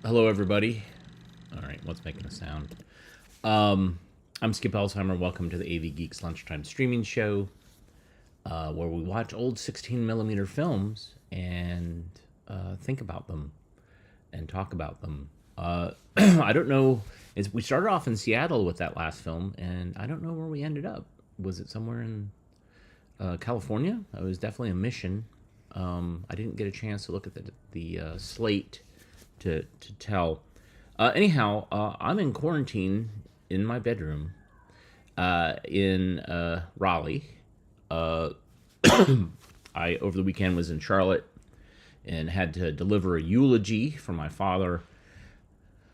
Hello, everybody. All right, what's making a sound? I'm Skip Elsheimer. Welcome to the AV Geeks Lunchtime Streaming Show, where we watch old 16 millimeter films and think about them and talk about them. I don't know. We started off in Seattle with that last film, and I don't know where we ended up. Was it somewhere in California? It was definitely a mission. I didn't get a chance to look at the slate to tell. Anyhow, I'm in quarantine in my bedroom in Raleigh. Uh, I over the weekend was in Charlotte and had to deliver a eulogy for my father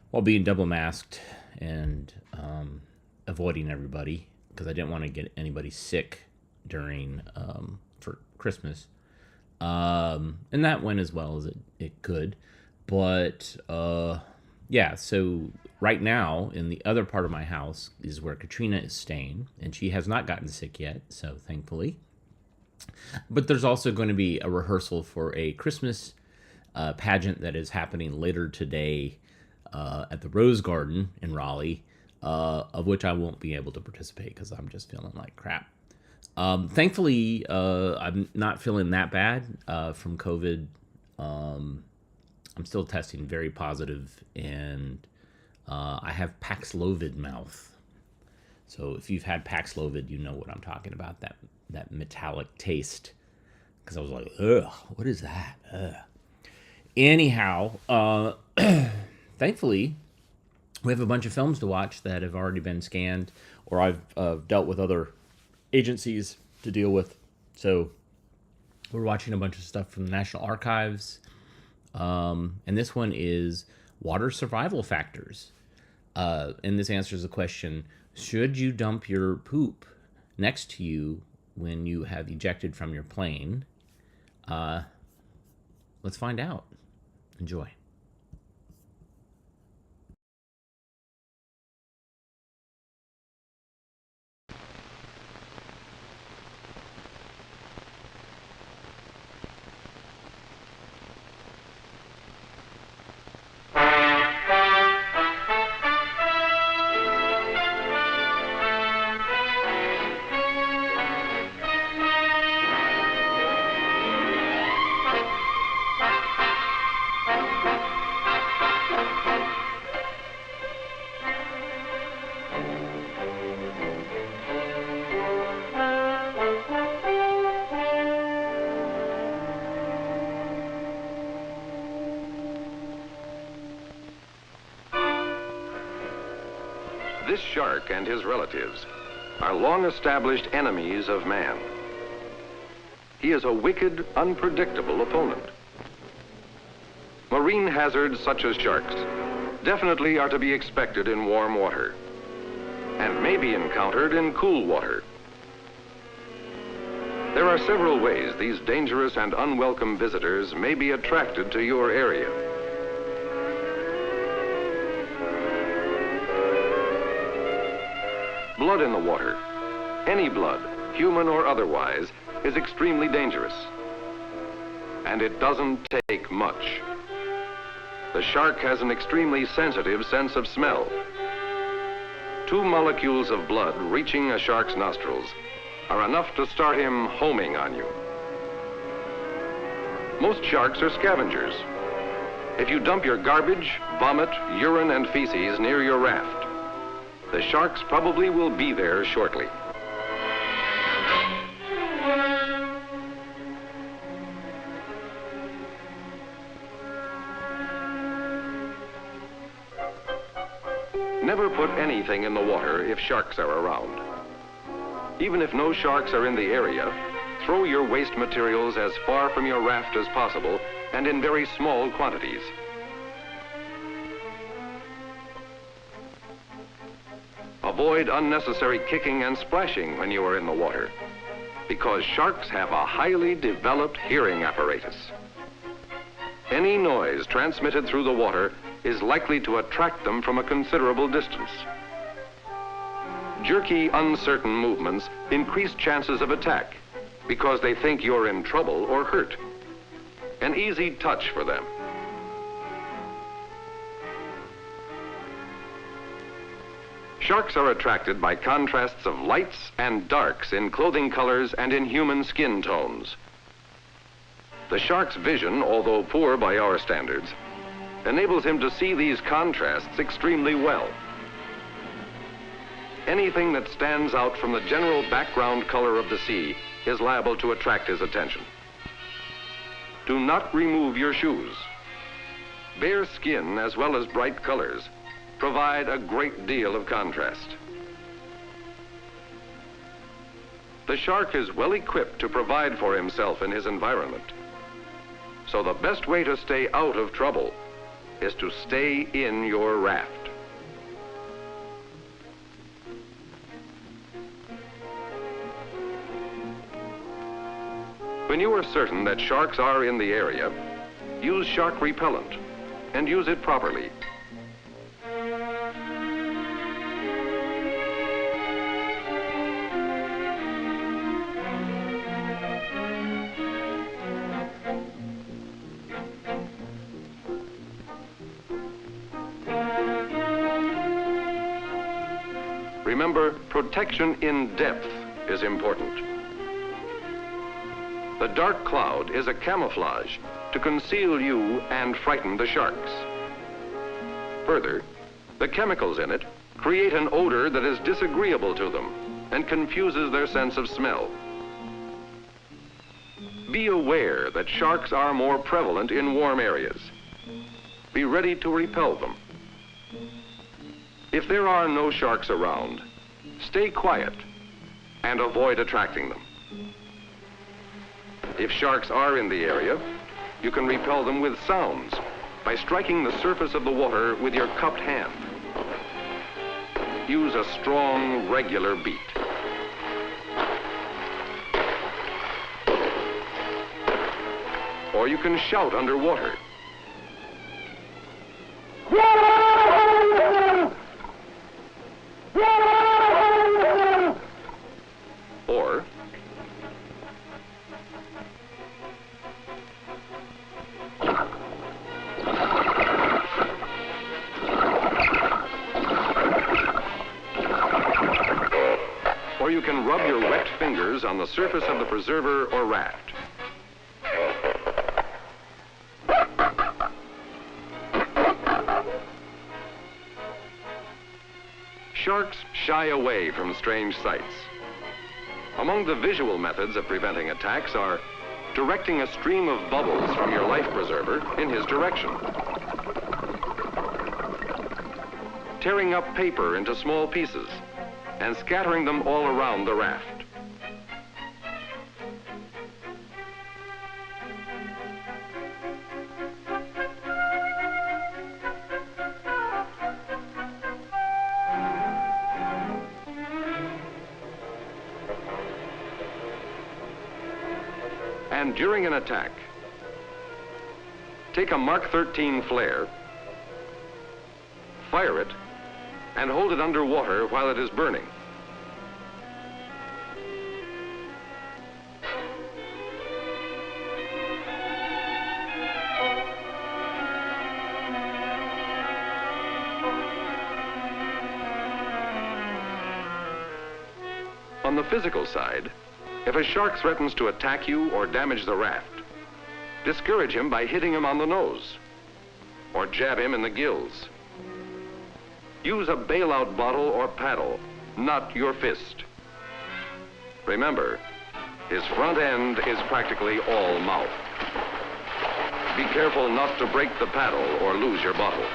while being double masked and avoiding everybody because I didn't want to get anybody sick during for Christmas. And that went as well as it could. But yeah, so right now in the other part of my house is where Katrina is staying, and she has not gotten sick yet, so thankfully. But there's also going to be a rehearsal for a Christmas pageant that is happening later today at the Rose Garden in Raleigh, of which I won't be able to participate because I'm just feeling like crap. Thankfully, I'm not feeling that bad from COVID. I'm still testing very positive, and I have Paxlovid mouth. So if you've had Paxlovid, you know what I'm talking about, that metallic taste. Because I was like, ugh, what is that? Ugh. Anyhow, thankfully, we have a bunch of films to watch that have already been scanned, or I've dealt with other agencies to deal with. So we're watching a bunch of stuff from the National Archives. And this one is water survival factors. And this answers the question, should you dump your poop next to you when you have ejected from your plane? Let's find out. Enjoy. This shark and his relatives are long-established enemies of man. He is a wicked, unpredictable opponent. Marine hazards such as sharks definitely are to be expected in warm water and may be encountered in cool water. There are several ways these dangerous and unwelcome visitors may be attracted to your area. Blood in the water, any blood, human or otherwise, is extremely dangerous. And it doesn't take much. The shark has an extremely sensitive sense of smell. 2 molecules of blood reaching a shark's nostrils are enough to start him homing on you. Most sharks are scavengers. If you dump your garbage, vomit, urine, and feces near your raft, the sharks probably will be there shortly. Never put anything in the water if sharks are around. Even if no sharks are in the area, throw your waste materials as far from your raft as possible and in very small quantities. Avoid unnecessary kicking and splashing when you are in the water, because sharks have a highly developed hearing apparatus. Any noise transmitted through the water is likely to attract them from a considerable distance. Jerky, uncertain movements increase chances of attack because they think you're in trouble or hurt. An easy touch for them. Sharks are attracted by contrasts of lights and darks in clothing colors and in human skin tones. The shark's vision, although poor by our standards, enables him to see these contrasts extremely well. Anything that stands out from the general background color of the sea is liable to attract his attention. Do not remove your shoes. Bare skin, as well as bright colors, provide a great deal of contrast. The shark is well equipped to provide for himself in his environment. So the best way to stay out of trouble is to stay in your raft. When you are certain that sharks are in the area, use shark repellent and use it properly. Remember, protection in depth is important. The dark cloud is a camouflage to conceal you and frighten the sharks. Further, the chemicals in it create an odor that is disagreeable to them and confuses their sense of smell. Be aware that sharks are more prevalent in warm areas. Be ready to repel them. If there are no sharks around, stay quiet and avoid attracting them. If sharks are in the area, you can repel them with sounds by striking the surface of the water with your cupped hand. Use a strong, regular beat. Or you can shout underwater. Or you can rub your wet fingers on the surface of the preserver or raft. Sharks shy away from strange sights. Among the visual methods of preventing attacks are directing a stream of bubbles from your life preserver in his direction, tearing up paper into small pieces and scattering them all around the raft. And during an attack, take a Mark 13 flare, fire it, and hold it underwater while it is burning. On the physical side, if a shark threatens to attack you or damage the raft, discourage him by hitting him on the nose or jab him in the gills. Use a bailout bottle or paddle, not your fist. Remember, his front end is practically all mouth. Be careful not to break the paddle or lose your bottle.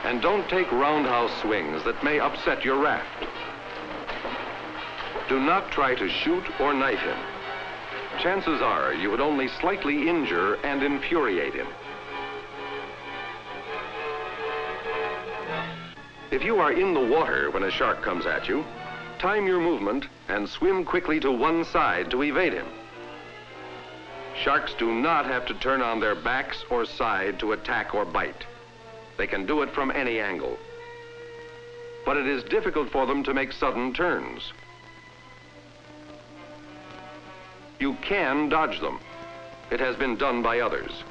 And don't take roundhouse swings that may upset your raft. Do not try to shoot or knife him. Chances are you would only slightly injure and infuriate him. If you are in the water when a shark comes at you, time your movement and swim quickly to one side to evade him. Sharks do not have to turn on their backs or side to attack or bite. They can do it from any angle. But it is difficult for them to make sudden turns. You can dodge them. It has been done by others.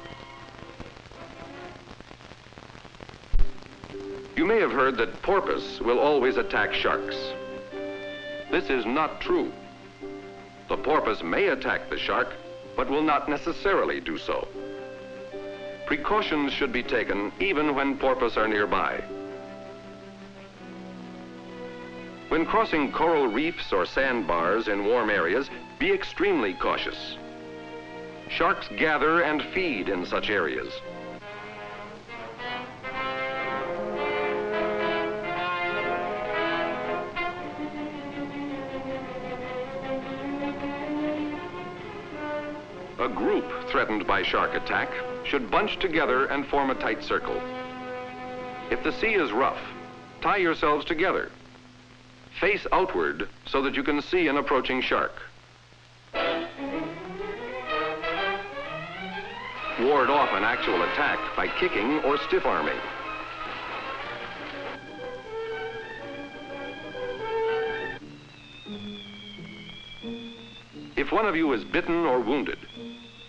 You may have heard that porpoise will always attack sharks. This is not true. The porpoise may attack the shark, but will not necessarily do so. Precautions should be taken even when porpoise are nearby. When crossing coral reefs or sandbars in warm areas, be extremely cautious. Sharks gather and feed in such areas. A group threatened by shark attack should bunch together and form a tight circle. If the sea is rough, tie yourselves together. Face outward so that you can see an approaching shark. Ward off an actual attack by kicking or stiff arming. If one of you is bitten or wounded,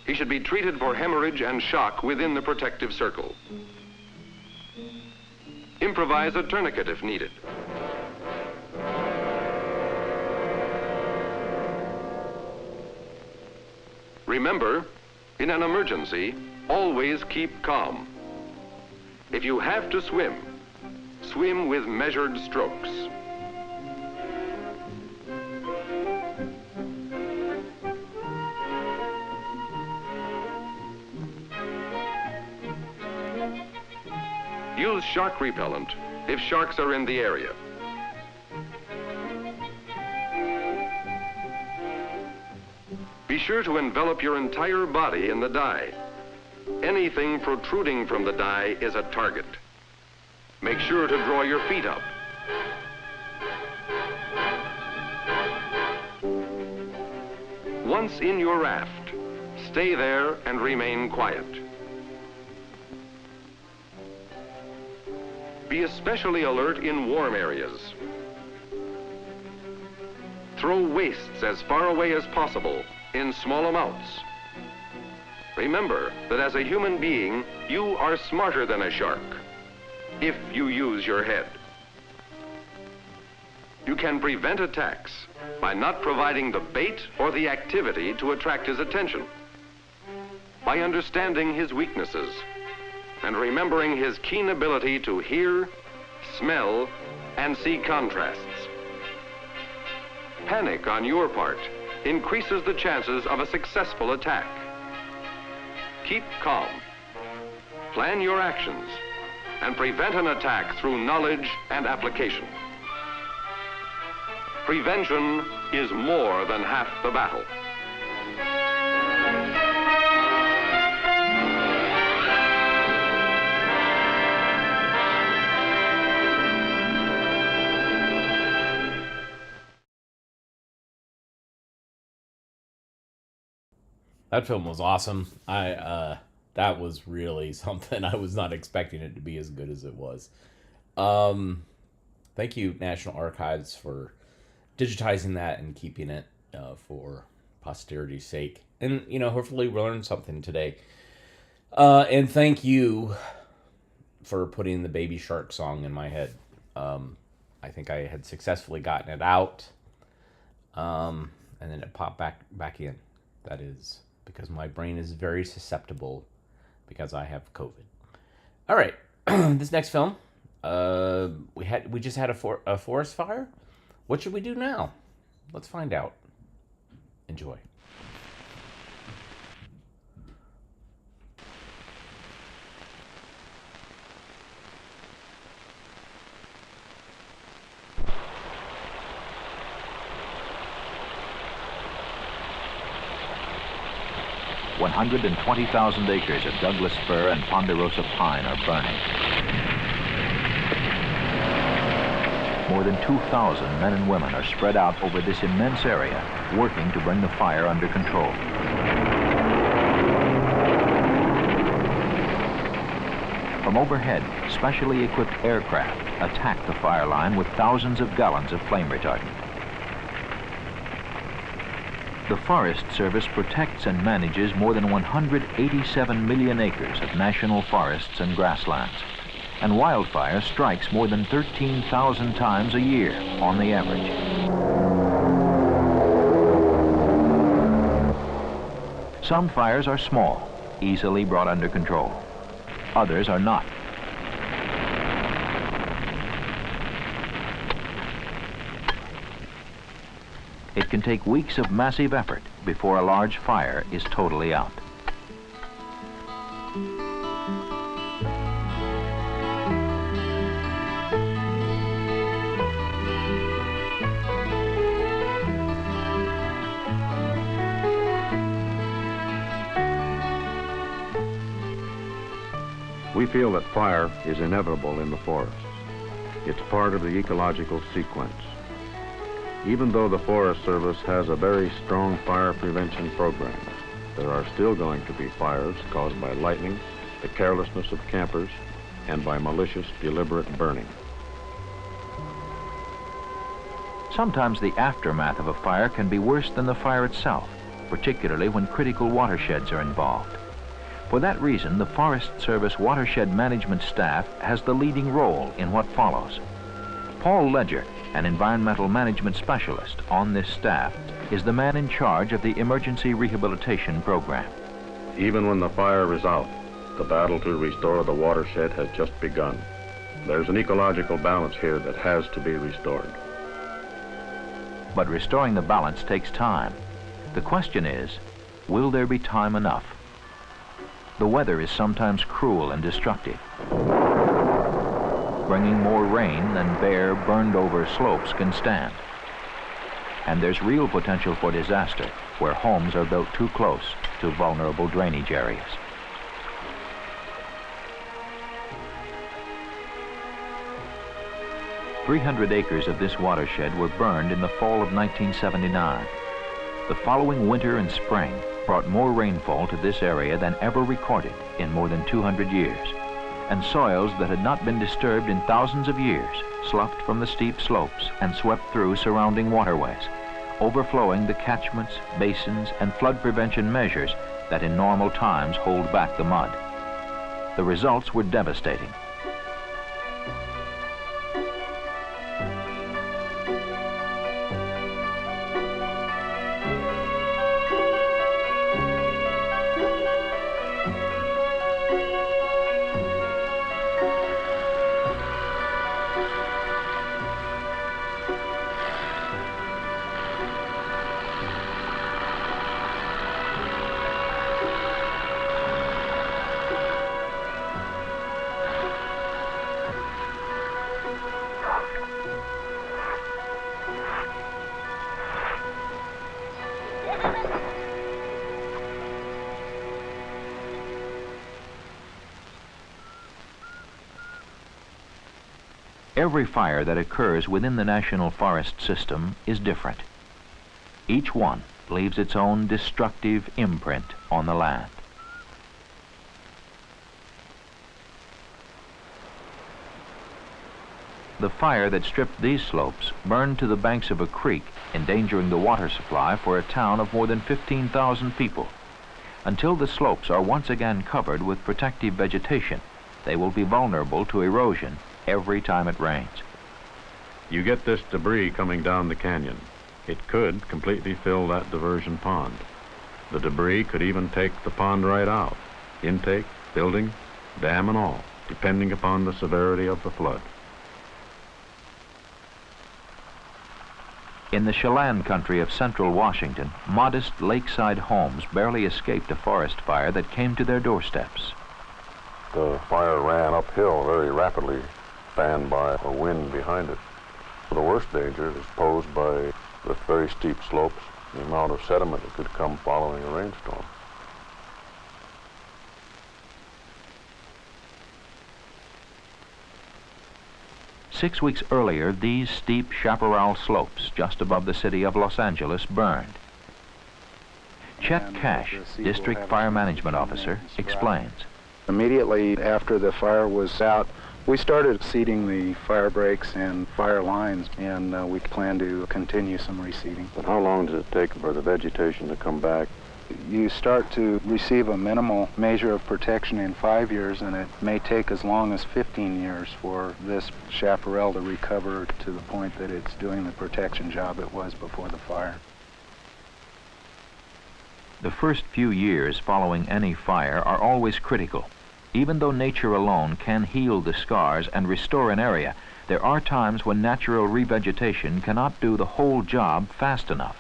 he should be treated for hemorrhage and shock within the protective circle. Improvise a tourniquet if needed. Remember, in an emergency, always keep calm. If you have to swim, swim with measured strokes. Use shark repellent if sharks are in the area. Be sure to envelop your entire body in the dye. Anything protruding from the dye is a target. Make sure to draw your feet up. Once in your raft, stay there and remain quiet. Be especially alert in warm areas. Throw wastes as far away as possible in small amounts. Remember that as a human being, you are smarter than a shark, if you use your head. You can prevent attacks by not providing the bait or the activity to attract his attention, by understanding his weaknesses, and remembering his keen ability to hear, smell, and see contrasts. Panic on your part increases the chances of a successful attack. Keep calm, plan your actions, and prevent an attack through knowledge and application. Prevention is more than half the battle. That film was awesome. That was really something. I was not expecting it to be as good as it was. Thank you, National Archives, for digitizing that and keeping it for posterity's sake. And, hopefully we learned something today. And thank you for putting the Baby Shark song in my head. I think I had successfully gotten it out. And then it popped back in. That is because my brain is very susceptible because I have COVID. All right, this next film, we just had a forest fire. What should we do now? Let's find out. Enjoy. One 120,000 acres of Douglas fir and ponderosa pine are burning. More than 2,000 men and women are spread out over this immense area, working to bring the fire under control. From overhead, specially equipped aircraft attack the fire line with thousands of gallons of flame retardant. The Forest Service protects and manages more than 187 million acres of national forests and grasslands. and wildfire strikes more than 13,000 times a year on the average. Some fires are small, easily brought under control. Others are not. It can take weeks of massive effort before a large fire is totally out. We feel that fire is inevitable in the forests. It's part of the ecological sequence. Even though the Forest Service has a very strong fire prevention program, there are still going to be fires caused by lightning, the carelessness of campers, and by malicious, deliberate burning. Sometimes the aftermath of a fire can be worse than the fire itself, particularly when critical watersheds are involved. For that reason, the Forest Service watershed management staff has the leading role in what follows. Paul Ledger, an environmental management specialist on this staff, is the man in charge of the emergency rehabilitation program. Even when the fire is out, the battle to restore the watershed has just begun. There's an ecological balance here that has to be restored. But restoring the balance takes time. The question is, will there be time enough? The weather is sometimes cruel and destructive, bringing more rain than bare, burned-over slopes can stand. And there's real potential for disaster where homes are built too close to vulnerable drainage areas. "300 acres of this watershed were burned in the fall of 1979. The following winter and spring brought more rainfall to this area than ever recorded in more than 200 years, and soils that had not been disturbed in thousands of years sloughed from the steep slopes and swept through surrounding waterways, overflowing the catchments, basins, and flood prevention measures that in normal times hold back the mud. The results were devastating. Every fire that occurs within the National Forest System is different. Each one leaves its own destructive imprint on the land. The fire that stripped these slopes burned to the banks of a creek, endangering the water supply for a town of more than 15,000 people. Until the slopes are once again covered with protective vegetation, they will be vulnerable to erosion every time it rains. You get this debris coming down the canyon. It could completely fill that diversion pond. The debris could even take the pond right out, intake, building, dam and all, depending upon the severity of the flood. In the Chelan country of central Washington, modest lakeside homes barely escaped a forest fire that came to their doorsteps. The fire ran uphill very rapidly, fanned by a wind behind it. The worst danger is posed by the very steep slopes, the amount of sediment that could come following a rainstorm. Six weeks earlier, these steep chaparral slopes just above the city of Los Angeles burned. Chet Cash, District Fire Management Officer, explains. Immediately after the fire was out, we started seeding the fire breaks and fire lines, and we plan to continue some reseeding. But how long does it take for the vegetation to come back? You start to receive a minimal measure of protection in 5 years, and it may take as long as 15 years for this chaparral to recover to the point that it's doing the protection job it was before the fire. The first few years following any fire are always critical. Even though nature alone can heal the scars and restore an area, there are times when natural revegetation cannot do the whole job fast enough.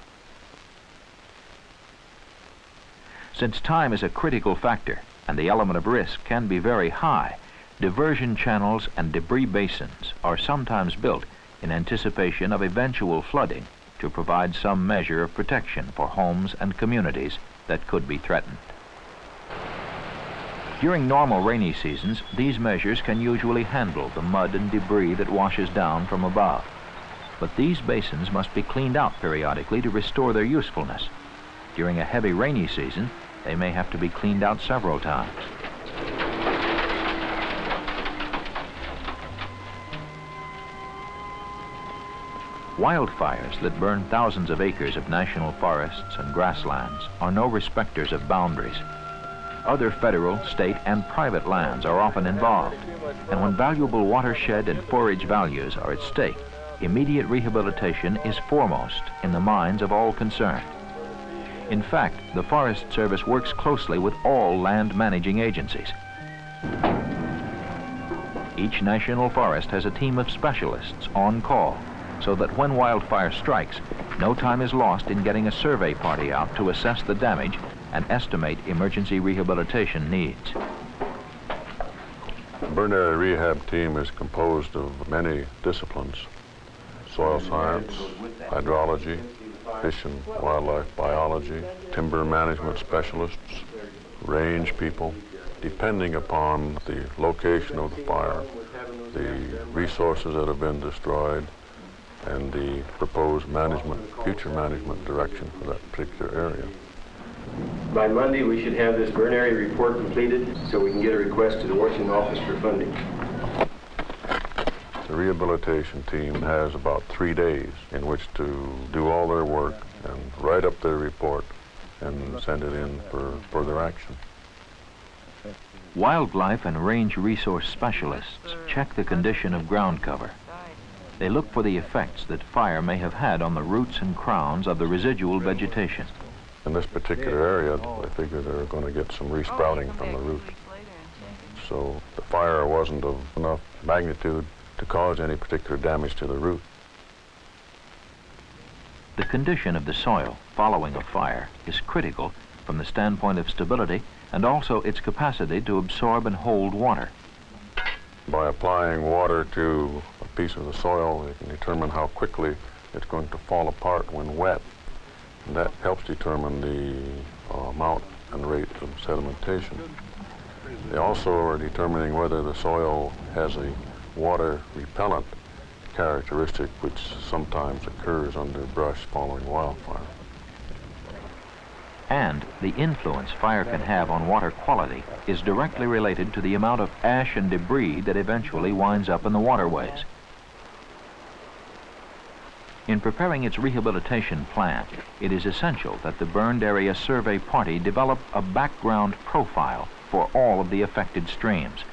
Since time is a critical factor and the element of risk can be very high, diversion channels and debris basins are sometimes built in anticipation of eventual flooding to provide some measure of protection for homes and communities that could be threatened. During normal rainy seasons, these measures can usually handle the mud and debris that washes down from above. But these basins must be cleaned out periodically to restore their usefulness. During a heavy rainy season, they may have to be cleaned out several times. Wildfires that burn thousands of acres of national forests and grasslands are no respecters of boundaries. Other federal, state, and private lands are often involved, and when valuable watershed and forage values are at stake, immediate rehabilitation is foremost in the minds of all concerned. In fact, the Forest Service works closely with all land managing agencies. Each national forest has a team of specialists on call, so that when wildfire strikes, no time is lost in getting a survey party out to assess the damage and estimate emergency rehabilitation needs. The burn area rehab team is composed of many disciplines: soil science, hydrology, fish and wildlife biology, timber management specialists, range people. Depending upon the location of the fire, the resources that have been destroyed, and the proposed future management direction for that particular area. By Monday, we should have this burn area report completed so we can get a request to the Washington office for funding. The rehabilitation team has about 3 days in which to do all their work and write up their report and send it in for further action. Wildlife and range resource specialists check the condition of ground cover. They look for the effects that fire may have had on the roots and crowns of the residual vegetation. In this particular area, I figure they're going to get some resprouting from the root. So the fire wasn't of enough magnitude to cause any particular damage to the root. The condition of the soil following a fire is critical from the standpoint of stability and also its capacity to absorb and hold water. By applying water to a piece of the soil, they can determine how quickly it's going to fall apart when wet. And that helps determine the amount and rate of sedimentation. They also are determining whether the soil has a water repellent characteristic, which sometimes occurs under brush following wildfire. And the influence fire can have on water quality is directly related to the amount of ash and debris that eventually winds up in the waterways. In preparing its rehabilitation plan, it is essential that the burned area survey party develop a background profile for all of the affected streams.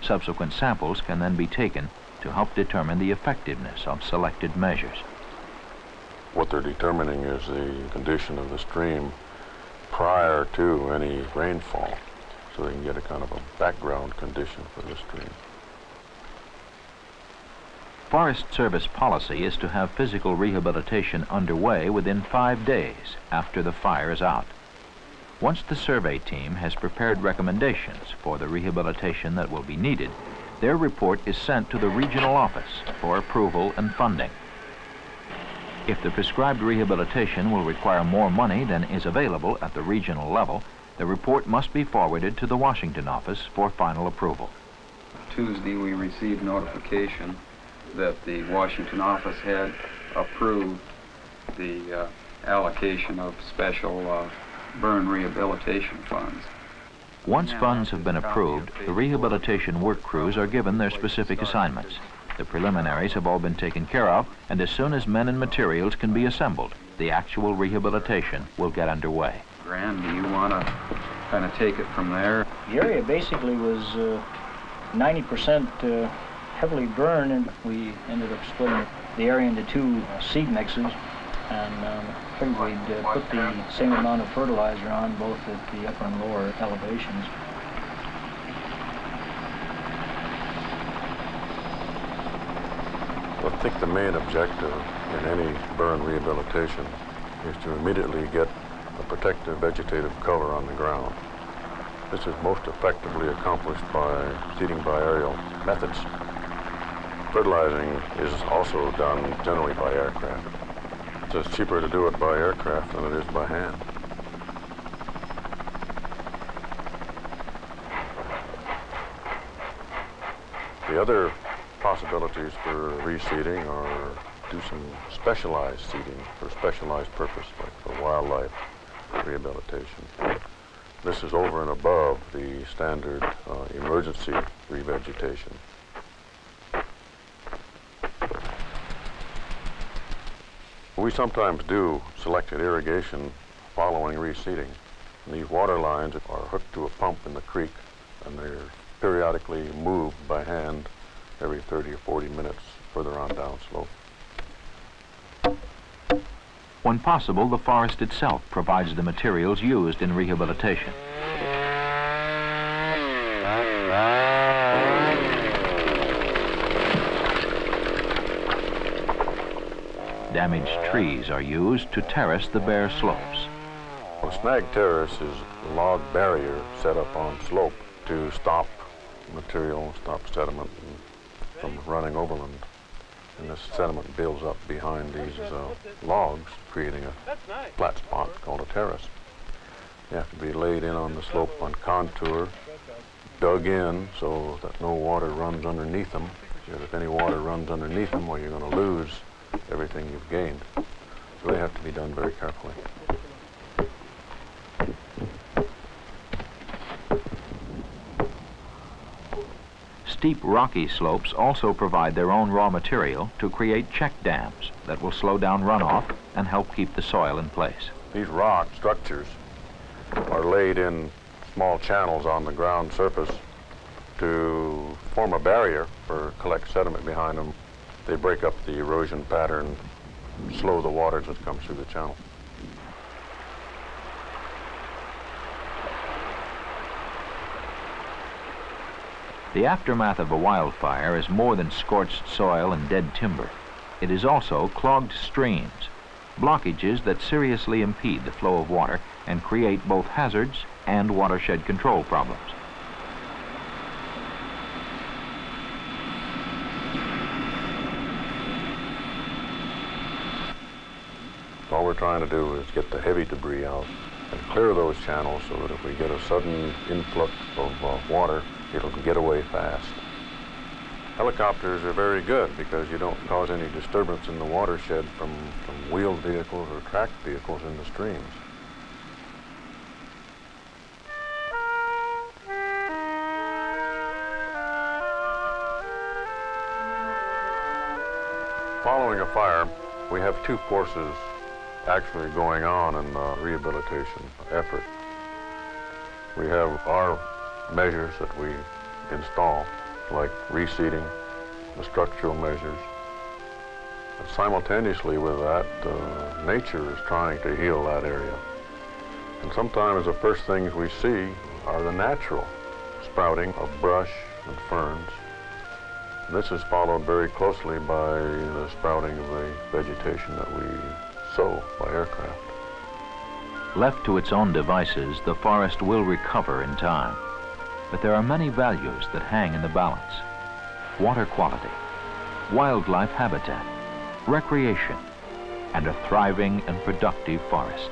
Subsequent samples can then be taken to help determine the effectiveness of selected measures. What they're determining is the condition of the stream prior to any rainfall, so they can get a kind of a background condition for the stream. Forest Service policy is to have physical rehabilitation underway within 5 days after the fire is out. Once the survey team has prepared recommendations for the rehabilitation that will be needed, their report is sent to the regional office for approval and funding. If the prescribed rehabilitation will require more money than is available at the regional level, the report must be forwarded to the Washington office for final approval. Tuesday, we received notification that the Washington office had approved the allocation of special burn rehabilitation funds. Once funds have been approved, the rehabilitation work crews are given their specific assignments. The preliminaries have all been taken care of, and as soon as men and materials can be assembled, the actual rehabilitation will get underway. Randy, you want to kind of take it from there? The area basically was 90% heavily burned, and we ended up splitting the area into two seed mixes, and figured we'd put the same amount of fertilizer on both at the upper and lower elevations. I think the main objective in any burn rehabilitation is to immediately get a protective vegetative cover on the ground. This is most effectively accomplished by seeding by aerial methods. Fertilizing is also done generally by aircraft. It's cheaper to do it by aircraft than it is by hand. The other possibilities for reseeding are do some specialized seeding for specialized purpose, like for wildlife rehabilitation. This is over and above the standard emergency revegetation. We sometimes do selected irrigation following reseeding. These water lines are hooked to a pump in the creek, and they're periodically moved by hand every 30 or 40 minutes further on downslope. When possible, the forest itself provides the materials used in rehabilitation. Damaged trees are used to terrace the bare slopes. A snag terrace is a log barrier set up on slope to stop material, stop sediment from running overland. And this sediment builds up behind these logs, creating a flat spot called a terrace. They have to be laid in on the slope on contour, dug in so that no water runs underneath them. Because if any water runs underneath them, well, you're going to lose everything you've gained. So they have to be done very carefully. Steep rocky slopes also provide their own raw material to create check dams that will slow down runoff and help keep the soil in place. These rock structures are laid in small channels on the ground surface to form a barrier or collect sediment behind them. They break up the erosion pattern, slow the waters that come through the channel. The aftermath of a wildfire is more than scorched soil and dead timber. It is also clogged streams, blockages that seriously impede the flow of water and create both hazards and watershed control problems. All we're trying to do is get the heavy debris out and clear those channels so that if we get a sudden influx of water, it'll get away fast. Helicopters are very good because you don't cause any disturbance in the watershed from wheeled vehicles or tracked vehicles in the streams. Following a fire, we have two forces actually going on in the rehabilitation effort. We have our measures that we install, like reseeding, the structural measures. But simultaneously with that, nature is trying to heal that area. And sometimes the first things we see are the natural sprouting of brush and ferns. And this is followed very closely by the sprouting of the vegetation that we sow by aircraft. Left to its own devices, the forest will recover in time. But there are many values that hang in the balance. Water quality, wildlife habitat, recreation, and a thriving and productive forest.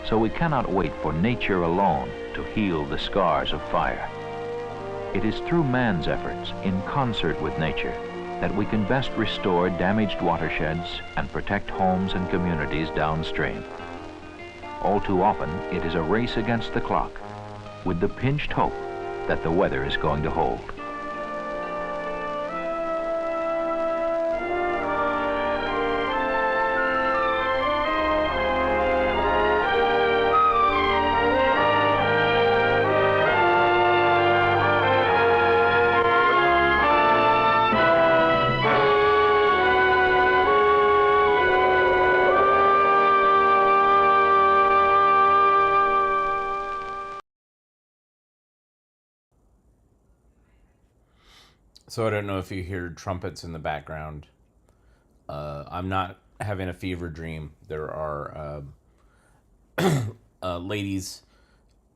So we cannot wait for nature alone to heal the scars of fire. It is through man's efforts, in concert with nature, that we can best restore damaged watersheds and protect homes and communities downstream. All too often, it is a race against the clock, with the pinched hope that the weather is going to hold. So I don't know if you hear trumpets in the background. I'm not having a fever dream. There are ladies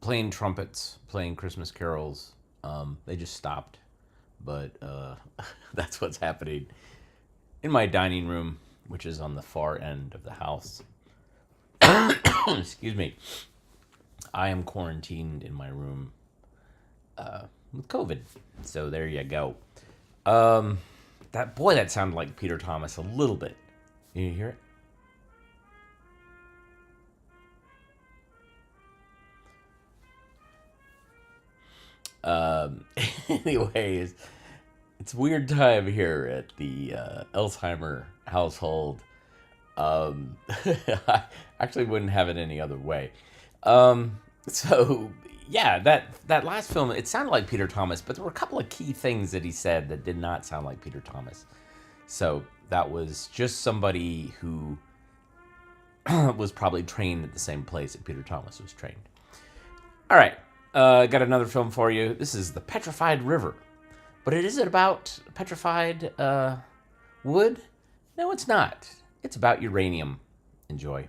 playing trumpets, playing Christmas carols. They just stopped, but that's what's happening in my dining room, which is on the far end of the house. Excuse me. I am quarantined in my room with COVID. So there you go. That sounded like Peter Thomas a little bit. You hear it? Anyways, it's a weird time here at the Alzheimer household. I actually wouldn't have it any other way. So yeah, that last film, it sounded like Peter Thomas, but there were a couple of key things that he said that did not sound like Peter Thomas. So that was just somebody who was probably trained at the same place that Peter Thomas was trained. All right, got another film for you. This is The Petrified River. But is it about petrified wood? No, it's not. It's about uranium. Enjoy.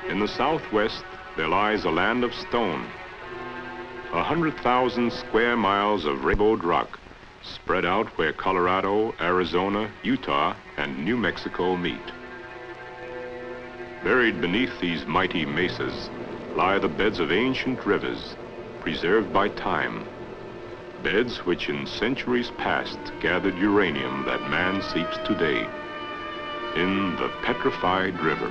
In the southwest, there lies a land of stone. 100,000 square miles of rainbowed rock spread out where Colorado, Arizona, Utah, and New Mexico meet. Buried beneath these mighty mesas lie the beds of ancient rivers, preserved by time. Beds which in centuries past gathered uranium that man seeks today in the Petrified River.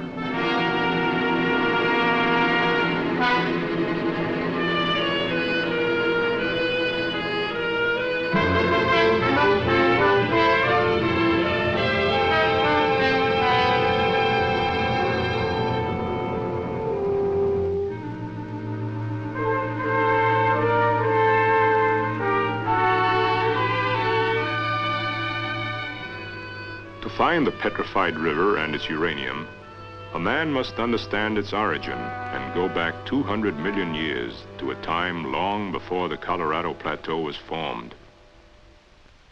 To find the Petrified River and its uranium, a man must understand its origin and go back 200 million years to a time long before the Colorado Plateau was formed.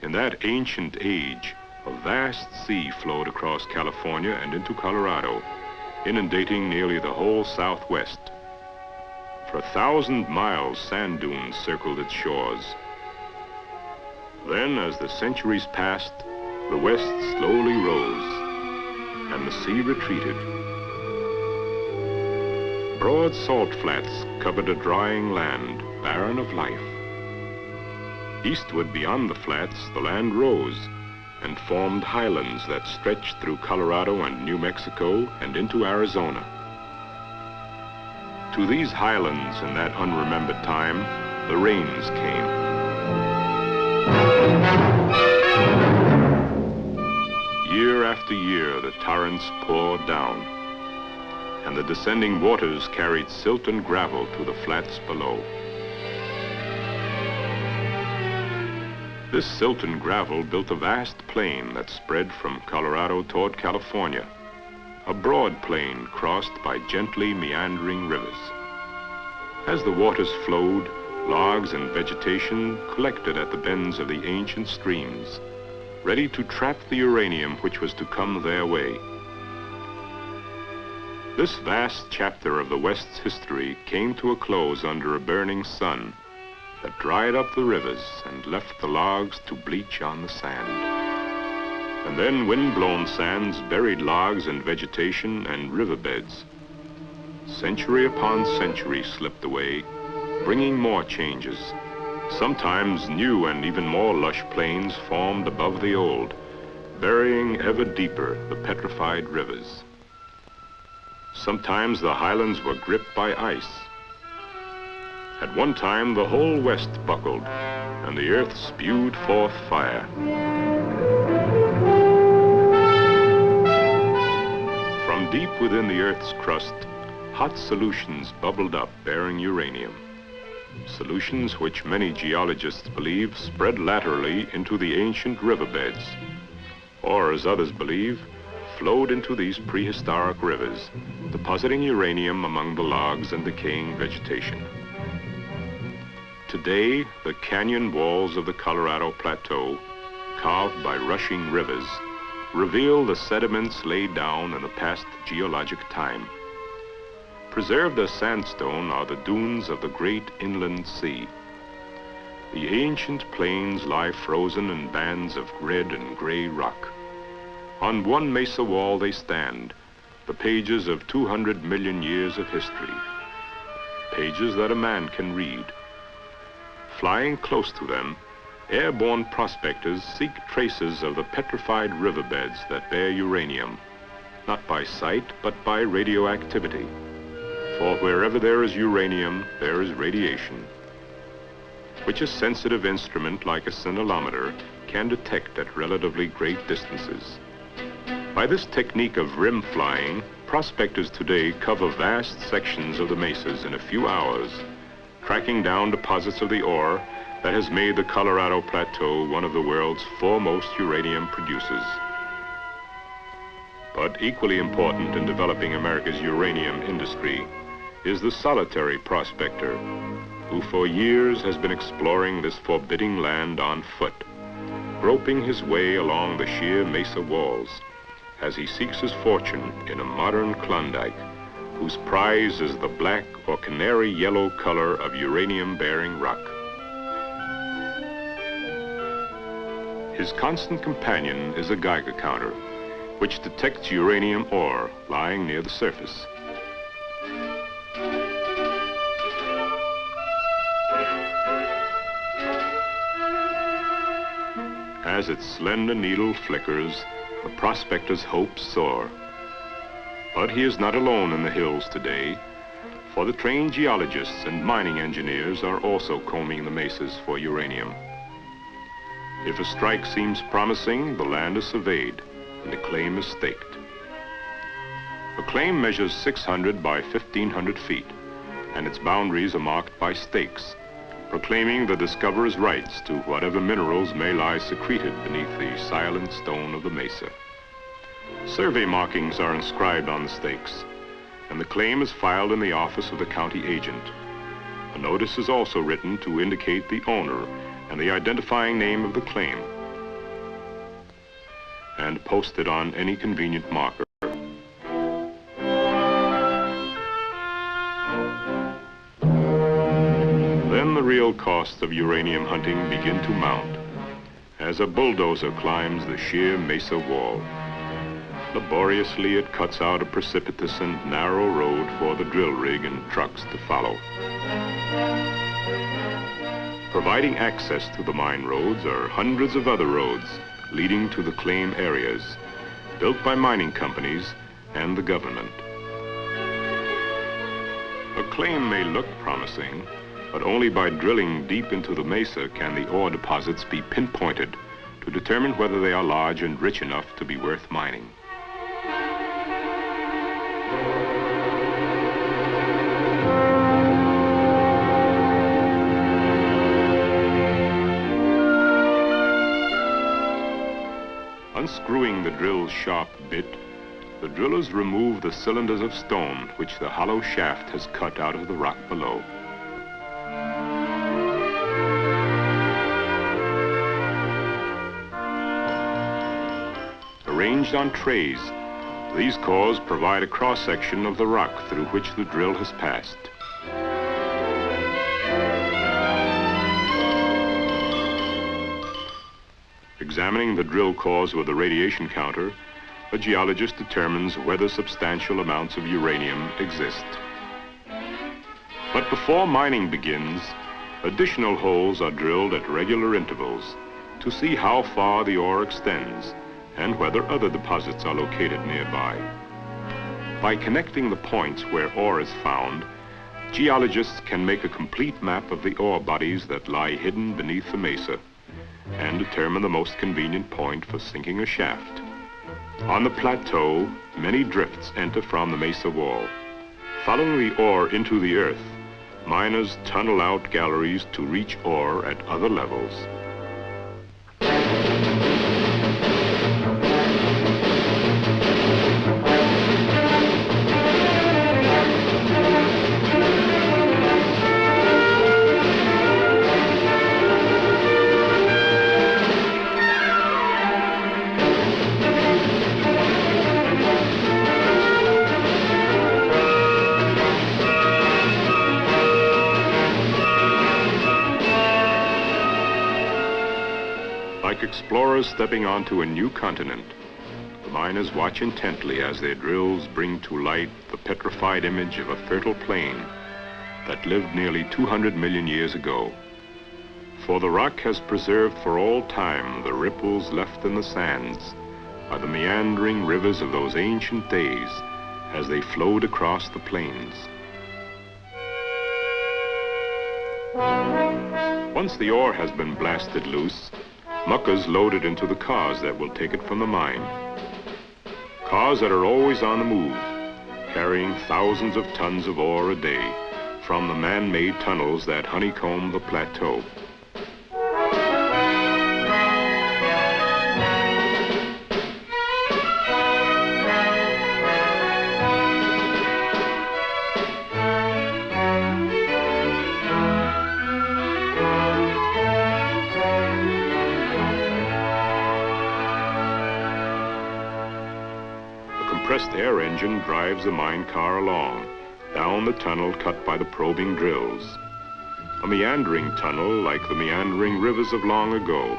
In that ancient age, a vast sea flowed across California and into Colorado, inundating nearly the whole southwest. For 1,000 miles, sand dunes circled its shores. Then, as the centuries passed, the west slowly rose, and the sea retreated. Broad salt flats covered a drying land, barren of life. Eastward beyond the flats, the land rose and formed highlands that stretched through Colorado and New Mexico and into Arizona. To these highlands in that unremembered time, the rains came. Year after year, the torrents poured down, and the descending waters carried silt and gravel to the flats below. This silt and gravel built a vast plain that spread from Colorado toward California, a broad plain crossed by gently meandering rivers. As the waters flowed, logs and vegetation collected at the bends of the ancient streams, ready to trap the uranium which was to come their way. This vast chapter of the West's history came to a close under a burning sun that dried up the rivers and left the logs to bleach on the sand. And then wind-blown sands buried logs and vegetation and riverbeds. Century upon century slipped away, bringing more changes. Sometimes new and even more lush plains formed above the old, burying ever deeper the petrified rivers. Sometimes the highlands were gripped by ice. At one time, the whole West buckled, and the earth spewed forth fire. From deep within the earth's crust, hot solutions bubbled up bearing uranium. Solutions which many geologists believe spread laterally into the ancient riverbeds, or as others believe, flowed into these prehistoric rivers, depositing uranium among the logs and decaying vegetation. Today, the canyon walls of the Colorado Plateau, carved by rushing rivers, reveal the sediments laid down in the past geologic time. Preserved as sandstone are the dunes of the great inland sea. The ancient plains lie frozen in bands of red and gray rock. On one mesa wall they stand, the pages of 200 million years of history, pages that a man can read. Flying close to them, airborne prospectors seek traces of the petrified riverbeds that bear uranium, not by sight, but by radioactivity. For wherever there is uranium, there is radiation, which a sensitive instrument like a scintillometer can detect at relatively great distances. By this technique of rim flying, prospectors today cover vast sections of the mesas in a few hours, tracking down deposits of the ore that has made the Colorado Plateau one of the world's foremost uranium producers. But equally important in developing America's uranium industry is the solitary prospector, who for years has been exploring this forbidding land on foot, groping his way along the sheer mesa walls as he seeks his fortune in a modern Klondike, whose prize is the black or canary yellow color of uranium-bearing rock. His constant companion is a Geiger counter, which detects uranium ore lying near the surface. As its slender needle flickers, the prospector's hopes soar. But he is not alone in the hills today, for the trained geologists and mining engineers are also combing the mesas for uranium. If a strike seems promising, the land is surveyed and a claim is staked. A claim measures 600 by 1,500 feet, and its boundaries are marked by stakes, proclaiming the discoverer's rights to whatever minerals may lie secreted beneath the silent stone of the mesa. Survey markings are inscribed on the stakes, and the claim is filed in the office of the county agent. A notice is also written to indicate the owner and the identifying name of the claim, and posted on any convenient marker. Then the real costs of uranium hunting begin to mount as a bulldozer climbs the sheer mesa wall. Laboriously, it cuts out a precipitous and narrow road for the drill rig and trucks to follow. Providing access to the mine roads are hundreds of other roads leading to the claim areas, built by mining companies and the government. A claim may look promising, but only by drilling deep into the mesa can the ore deposits be pinpointed to determine whether they are large and rich enough to be worth mining. Unscrewing the drill's sharp bit, the drillers remove the cylinders of stone which the hollow shaft has cut out of the rock below. Arranged on trays, these cores provide a cross-section of the rock through which the drill has passed. Examining the drill cores with a radiation counter, a geologist determines whether substantial amounts of uranium exist. But before mining begins, additional holes are drilled at regular intervals to see how far the ore extends and whether other deposits are located nearby. By connecting the points where ore is found, geologists can make a complete map of the ore bodies that lie hidden beneath the mesa and determine the most convenient point for sinking a shaft. On the plateau, many drifts enter from the mesa wall. Following the ore into the earth, miners tunnel out galleries to reach ore at other levels. Like explorers stepping onto a new continent, the miners watch intently as their drills bring to light the petrified image of a fertile plain that lived nearly 200 million years ago. For the rock has preserved for all time the ripples left in the sands by the meandering rivers of those ancient days as they flowed across the plains. Once the ore has been blasted loose, muck is loaded into the cars that will take it from the mine. Cars that are always on the move, carrying thousands of tons of ore a day from the man-made tunnels that honeycomb the plateau. Compressed air engine drives the mine car along, down the tunnel cut by the probing drills. A meandering tunnel like the meandering rivers of long ago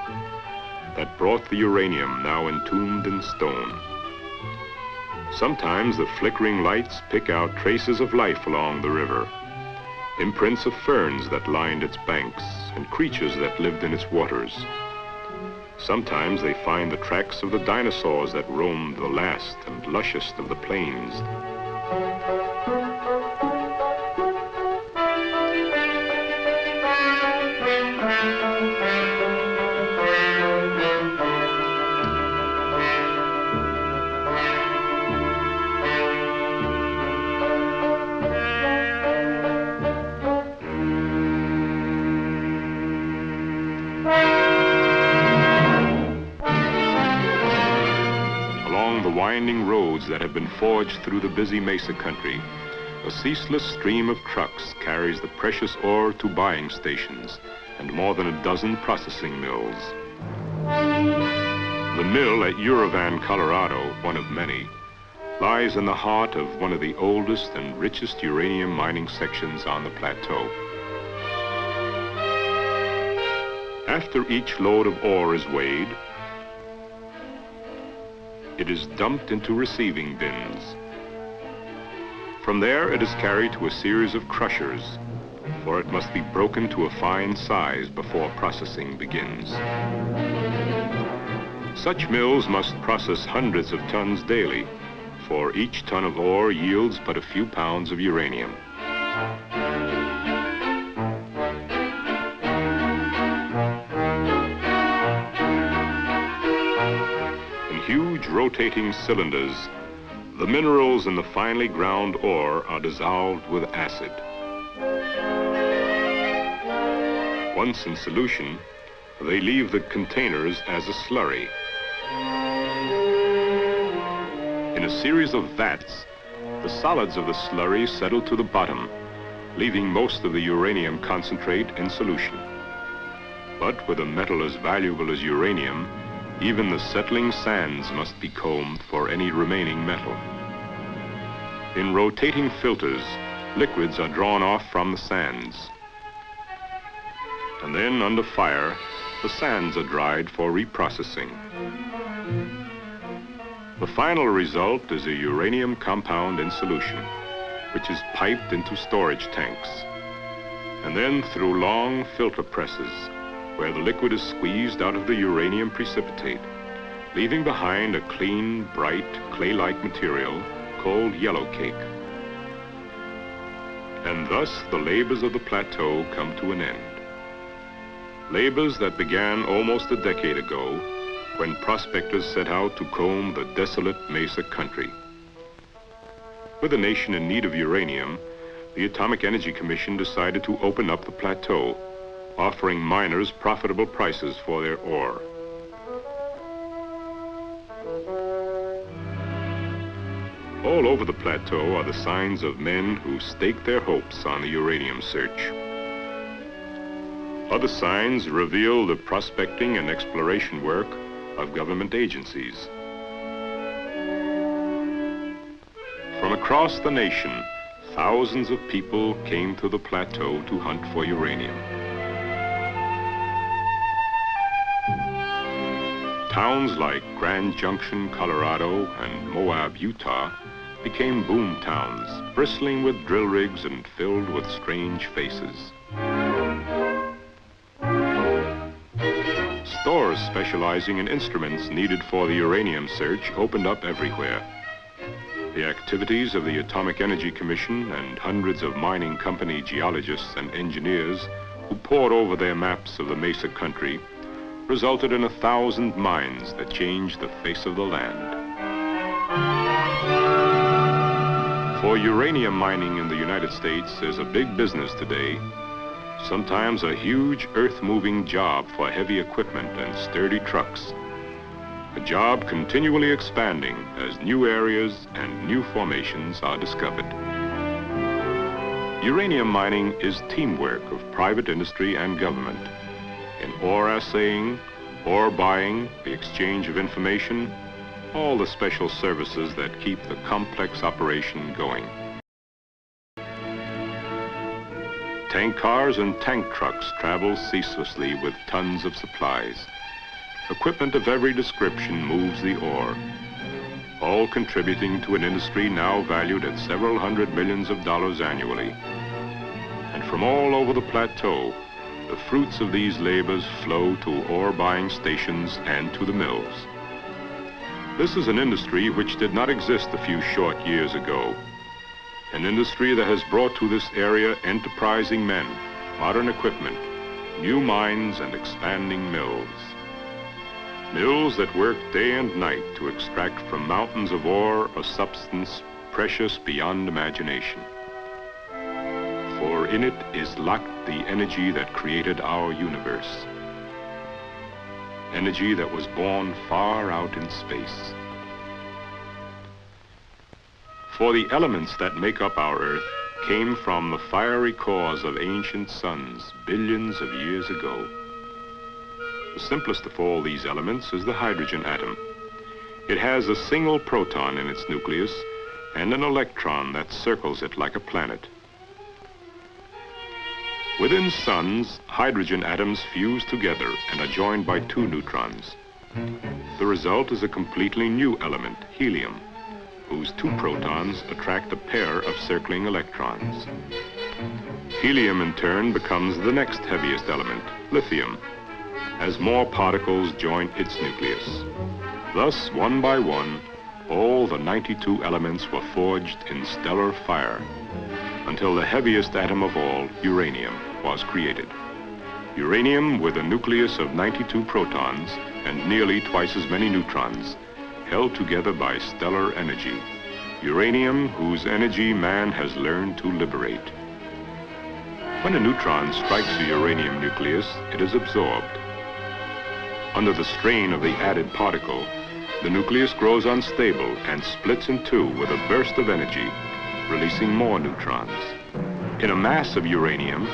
that brought the uranium now entombed in stone. Sometimes the flickering lights pick out traces of life along the river, imprints of ferns that lined its banks and creatures that lived in its waters. Sometimes they find the tracks of the dinosaurs that roamed the last and lushest of the plains. Winding roads that have been forged through the busy mesa country, a ceaseless stream of trucks carries the precious ore to buying stations and more than a dozen processing mills. The mill at Uranium, Colorado, one of many, lies in the heart of one of the oldest and richest uranium mining sections on the plateau. After each load of ore is weighed, it is dumped into receiving bins. From there, it is carried to a series of crushers, for it must be broken to a fine size before processing begins. Such mills must process hundreds of tons daily, for each ton of ore yields but a few pounds of uranium. Huge rotating cylinders, the minerals in the finely ground ore are dissolved with acid. Once in solution, they leave the containers as a slurry. In a series of vats, the solids of the slurry settle to the bottom, leaving most of the uranium concentrate in solution. But with a metal as valuable as uranium, even the settling sands must be combed for any remaining metal. In rotating filters, liquids are drawn off from the sands. And then, under fire, the sands are dried for reprocessing. The final result is a uranium compound in solution, which is piped into storage tanks, and then through long filter presses, where the liquid is squeezed out of the uranium precipitate, leaving behind a clean, bright, clay-like material called yellow cake. And thus the labors of the plateau come to an end. Labors that began almost a decade ago when prospectors set out to comb the desolate mesa country. With a nation in need of uranium, the Atomic Energy Commission decided to open up the plateau, offering miners profitable prices for their ore. All over the plateau are the signs of men who staked their hopes on the uranium search. Other signs reveal the prospecting and exploration work of government agencies. From across the nation, thousands of people came to the plateau to hunt for uranium. Towns like Grand Junction, Colorado, and Moab, Utah, became boom towns, bristling with drill rigs and filled with strange faces. Stores specializing in instruments needed for the uranium search opened up everywhere. The activities of the Atomic Energy Commission and hundreds of mining company geologists and engineers who pored over their maps of the Mesa country resulted in 1,000 mines that changed the face of the land. For uranium mining in the United States is a big business today, sometimes a huge earth-moving job for heavy equipment and sturdy trucks. A job continually expanding as new areas and new formations are discovered. Uranium mining is teamwork of private industry and government. In ore assaying, ore buying, the exchange of information, all the special services that keep the complex operation going. Tank cars and tank trucks travel ceaselessly with tons of supplies. Equipment of every description moves the ore, all contributing to an industry now valued at several hundred millions of dollars annually. And from all over the plateau, the fruits of these labors flow to ore buying stations and to the mills. This is an industry which did not exist a few short years ago. An industry that has brought to this area enterprising men, modern equipment, new mines and expanding mills. Mills that work day and night to extract from mountains of ore a substance precious beyond imagination. For in it is locked the energy that created our universe. Energy that was born far out in space. For the elements that make up our Earth came from the fiery cores of ancient suns billions of years ago. The simplest of all these elements is the hydrogen atom. It has a single proton in its nucleus and an electron that circles it like a planet. Within suns, hydrogen atoms fuse together and are joined by 2 neutrons. The result is a completely new element, helium, whose 2 protons attract a pair of circling electrons. Helium, in turn, becomes the next heaviest element, lithium, as more particles join its nucleus. Thus, one by one, all the 92 elements were forged in stellar fire, until the heaviest atom of all, uranium, was created. Uranium, with a nucleus of 92 protons and nearly twice as many neutrons, held together by stellar energy. Uranium, whose energy man has learned to liberate. When a neutron strikes a uranium nucleus, it is absorbed. Under the strain of the added particle, the nucleus grows unstable and splits in 2 with a burst of energy, releasing more neutrons. In a mass of uranium,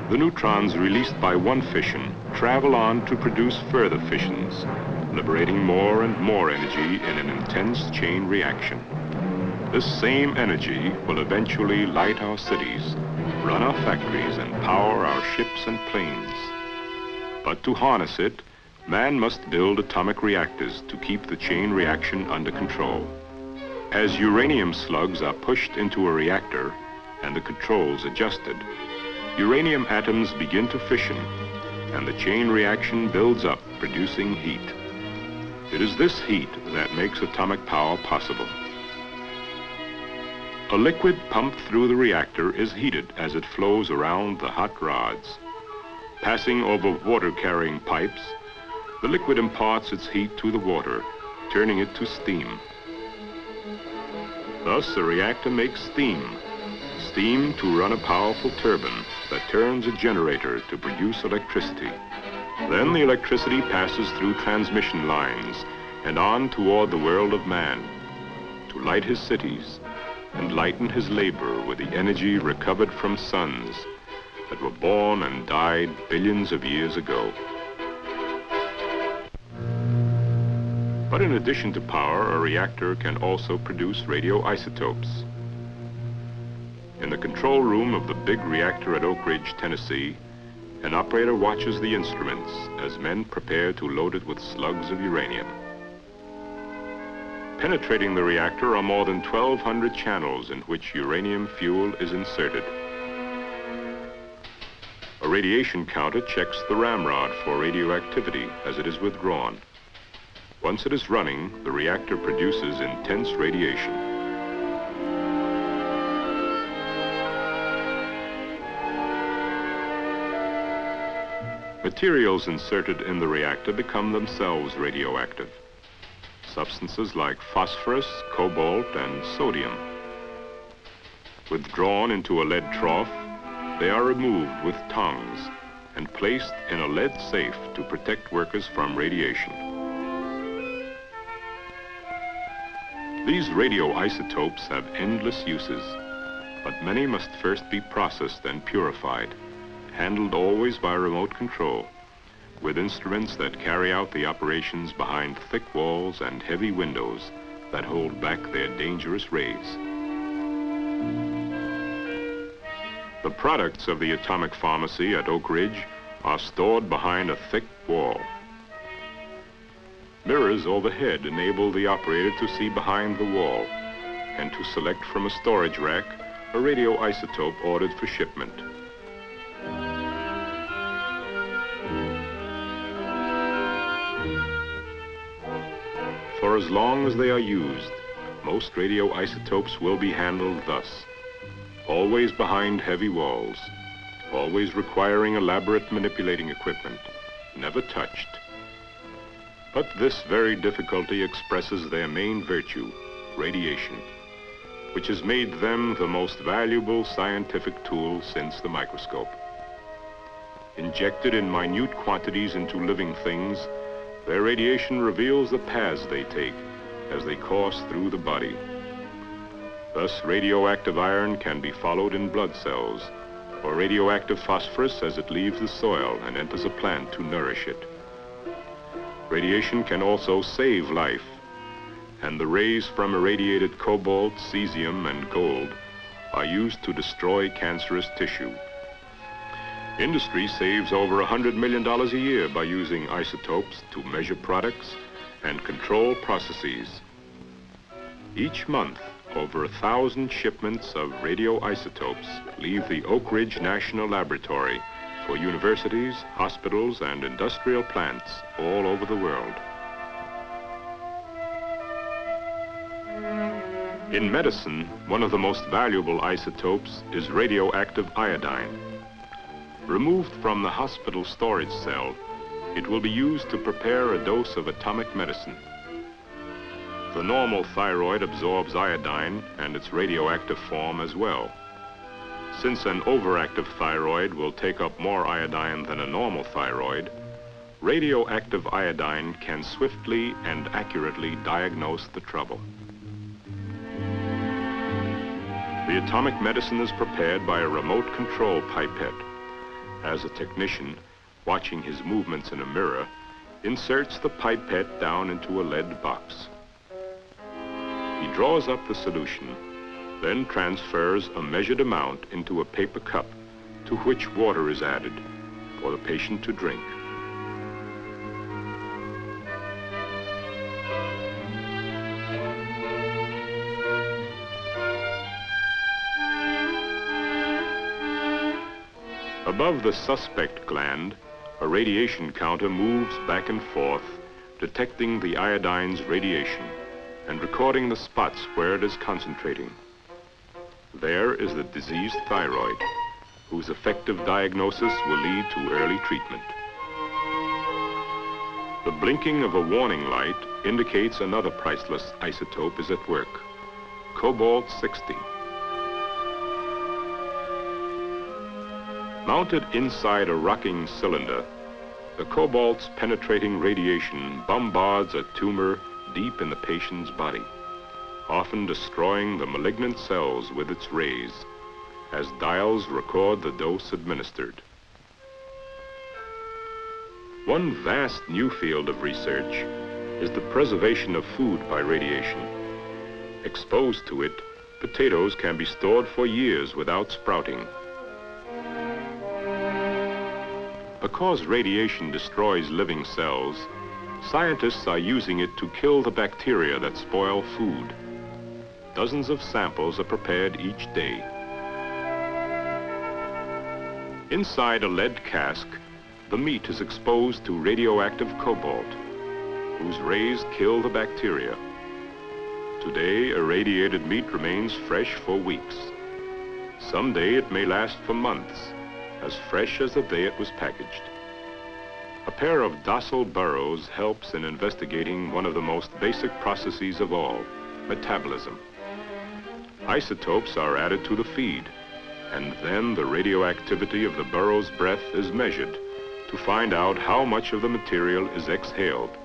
the neutrons released by one fission travel on to produce further fissions, liberating more and more energy in an intense chain reaction. This same energy will eventually light our cities, run our factories, and power our ships and planes. But to harness it, man must build atomic reactors to keep the chain reaction under control. As uranium slugs are pushed into a reactor and the controls adjusted, uranium atoms begin to fission and the chain reaction builds up, producing heat. It is this heat that makes atomic power possible. A liquid pumped through the reactor is heated as it flows around the hot rods. Passing over water-carrying pipes, the liquid imparts its heat to the water, turning it to steam. Thus, the reactor makes steam to run a powerful turbine that turns a generator to produce electricity. Then the electricity passes through transmission lines and on toward the world of man, to light his cities and lighten his labor with the energy recovered from suns that were born and died billions of years ago. But in addition to power, a reactor can also produce radioisotopes. In the control room of the big reactor at Oak Ridge, Tennessee, An operator watches the instruments as men prepare to load it with slugs of uranium. Penetrating the reactor are more than 1,200 channels in which uranium fuel is inserted. A radiation counter checks the ramrod for radioactivity as it is withdrawn. Once it is running, the reactor produces intense radiation. Materials inserted in the reactor become themselves radioactive. Substances like phosphorus, cobalt, and sodium. Withdrawn into a lead trough, they are removed with tongs and placed in a lead safe to protect workers from radiation. These radioisotopes have endless uses, but many must first be processed and purified, handled always by remote control, with instruments that carry out the operations behind thick walls and heavy windows that hold back their dangerous rays. The products of the atomic pharmacy at Oak Ridge are stored behind a thick wall. Mirrors overhead enable the operator to see behind the wall and to select from a storage rack a radioisotope ordered for shipment. For as long as they are used, most radioisotopes will be handled thus, always behind heavy walls, always requiring elaborate manipulating equipment, never touched. But this very difficulty expresses their main virtue, radiation, which has made them the most valuable scientific tool since the microscope. Injected in minute quantities into living things, their radiation reveals the paths they take as they course through the body. Thus, radioactive iron can be followed in blood cells, or radioactive phosphorus as it leaves the soil and enters a plant to nourish it. Radiation can also save life, and the rays from irradiated cobalt, cesium, and gold are used to destroy cancerous tissue. Industry saves over $100 million a year by using isotopes to measure products and control processes. Each month, over 1,000 shipments of radioisotopes leave the Oak Ridge National Laboratory for universities, hospitals, and industrial plants all over the world. In medicine, one of the most valuable isotopes is radioactive iodine. Removed from the hospital storage cell, it will be used to prepare a dose of atomic medicine. The normal thyroid absorbs iodine and its radioactive form as well. Since an overactive thyroid will take up more iodine than a normal thyroid, radioactive iodine can swiftly and accurately diagnose the trouble. The atomic medicine is prepared by a remote control pipette. As a technician, watching his movements in a mirror, inserts the pipette down into a lead box. He draws up the solution, then transfers a measured amount into a paper cup to which water is added for the patient to drink. Above the suspect gland, a radiation counter moves back and forth, detecting the iodine's radiation and recording the spots where it is concentrating. There is the diseased thyroid, whose effective diagnosis will lead to early treatment. The blinking of a warning light indicates another priceless isotope is at work, cobalt-60. Mounted inside a rocking cylinder, the cobalt's penetrating radiation bombards a tumor deep in the patient's body, often destroying the malignant cells with its rays, as dials record the dose administered. One vast new field of research is the preservation of food by radiation. Exposed to it, potatoes can be stored for years without sprouting. Because radiation destroys living cells, scientists are using it to kill the bacteria that spoil food. Dozens of samples are prepared each day. Inside a lead cask, the meat is exposed to radioactive cobalt, whose rays kill the bacteria. Today, irradiated meat remains fresh for weeks. Someday it may last for months, as fresh as the day it was packaged. A pair of docile burros helps in investigating one of the most basic processes of all, metabolism. Isotopes are added to the feed, and then the radioactivity of the burro's breath is measured to find out how much of the material is exhaled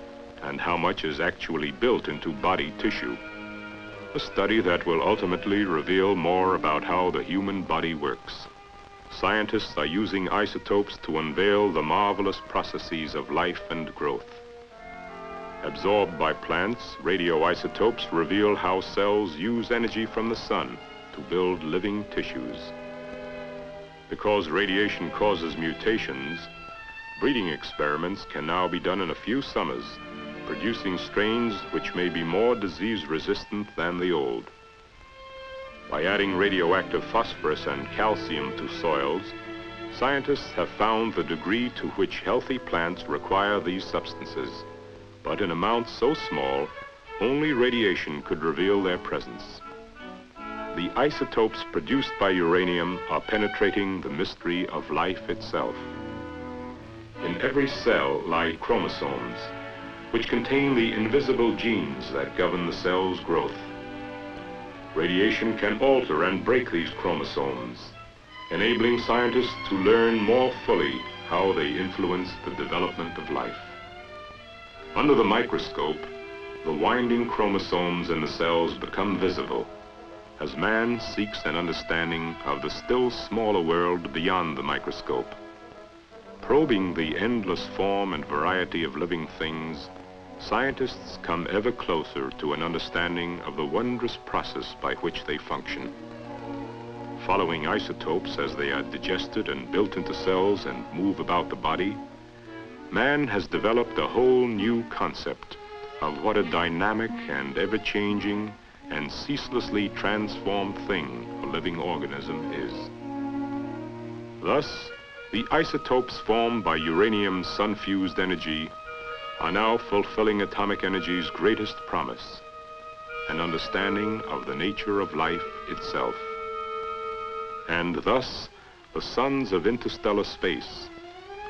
and how much is actually built into body tissue. A study that will ultimately reveal more about how the human body works. Scientists are using isotopes to unveil the marvelous processes of life and growth. Absorbed by plants, radioisotopes reveal how cells use energy from the sun to build living tissues. Because radiation causes mutations, breeding experiments can now be done in a few summers, producing strains which may be more disease-resistant than the old. By adding radioactive phosphorus and calcium to soils, scientists have found the degree to which healthy plants require these substances, but in amounts so small, only radiation could reveal their presence. The isotopes produced by uranium are penetrating the mystery of life itself. In every cell lie chromosomes, which contain the invisible genes that govern the cell's growth. Radiation can alter and break these chromosomes, enabling scientists to learn more fully how they influence the development of life. Under the microscope, the winding chromosomes in the cells become visible as man seeks an understanding of the still smaller world beyond the microscope. Probing the endless form and variety of living things, scientists come ever closer to an understanding of the wondrous process by which they function. Following isotopes as they are digested and built into cells and move about the body, man has developed a whole new concept of what a dynamic and ever-changing and ceaselessly transformed thing a living organism is. Thus, the isotopes formed by uranium's sun-fused energy are now fulfilling atomic energy's greatest promise, an understanding of the nature of life itself. And thus, the suns of interstellar space,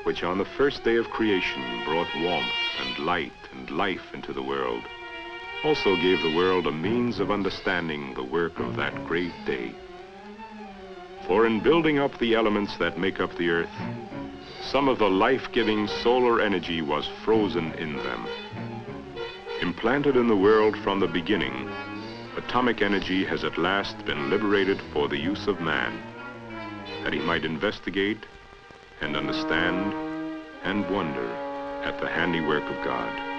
which on the first day of creation brought warmth and light and life into the world, also gave the world a means of understanding the work of that great day. For in building up the elements that make up the Earth, some of the life-giving solar energy was frozen in them. Implanted in the world from the beginning, atomic energy has at last been liberated for the use of man, that he might investigate and understand and wonder at the handiwork of God.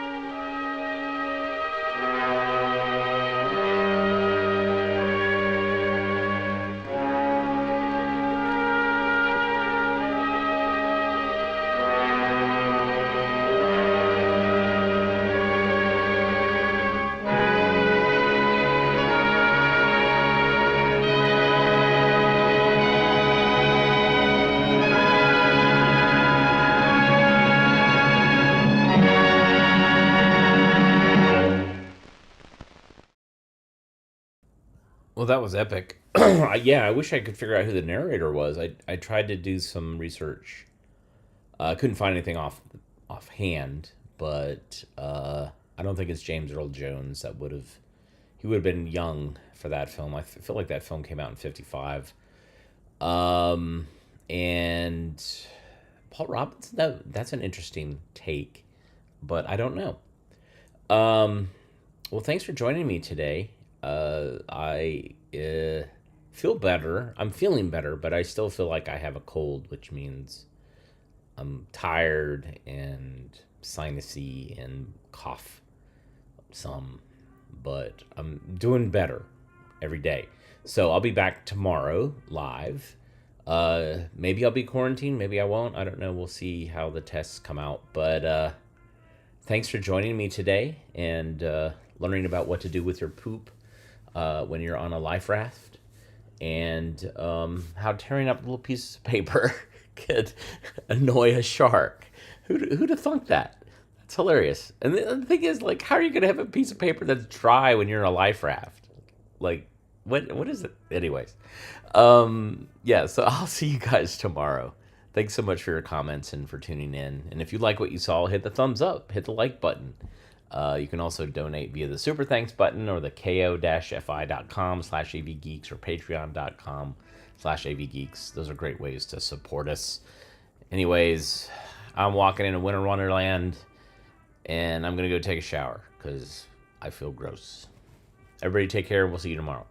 Well, that was epic. Yeah, I wish I could figure out who the narrator was. I tried to do some research. I couldn't find anything offhand, but I don't think it's James Earl Jones. He would have been young for that film. I feel like that film came out in '55. And Paul Robinson, that's an interesting take, but I don't know. Well, thanks for joining me today. I feel better. I'm feeling better, but I still feel like I have a cold, which means I'm tired and sinusy and cough some, but I'm doing better every day. So I'll be back tomorrow live. Maybe I'll be quarantined, maybe I won't. I don't know. We'll see how the tests come out. But thanks for joining me today and learning about what to do with your poop when you're on a life raft, and how tearing up little pieces of paper could annoy a shark. Who'd have thunk that? That's hilarious. And the thing is, like, how are you going to have a piece of paper that's dry when you're in a life raft? Like, what is it? Anyways, yeah, so I'll see you guys tomorrow. Thanks so much for your comments and for tuning in. And if you like what you saw, hit the thumbs up, hit the like button. You can also donate via the super thanks button or the ko-fi.com/avgeeks or patreon.com/avgeeks. Those are great ways to support us. Anyways, I'm walking into Winter Wonderland, and I'm going to go take a shower because I feel gross. Everybody take care, and we'll see you tomorrow.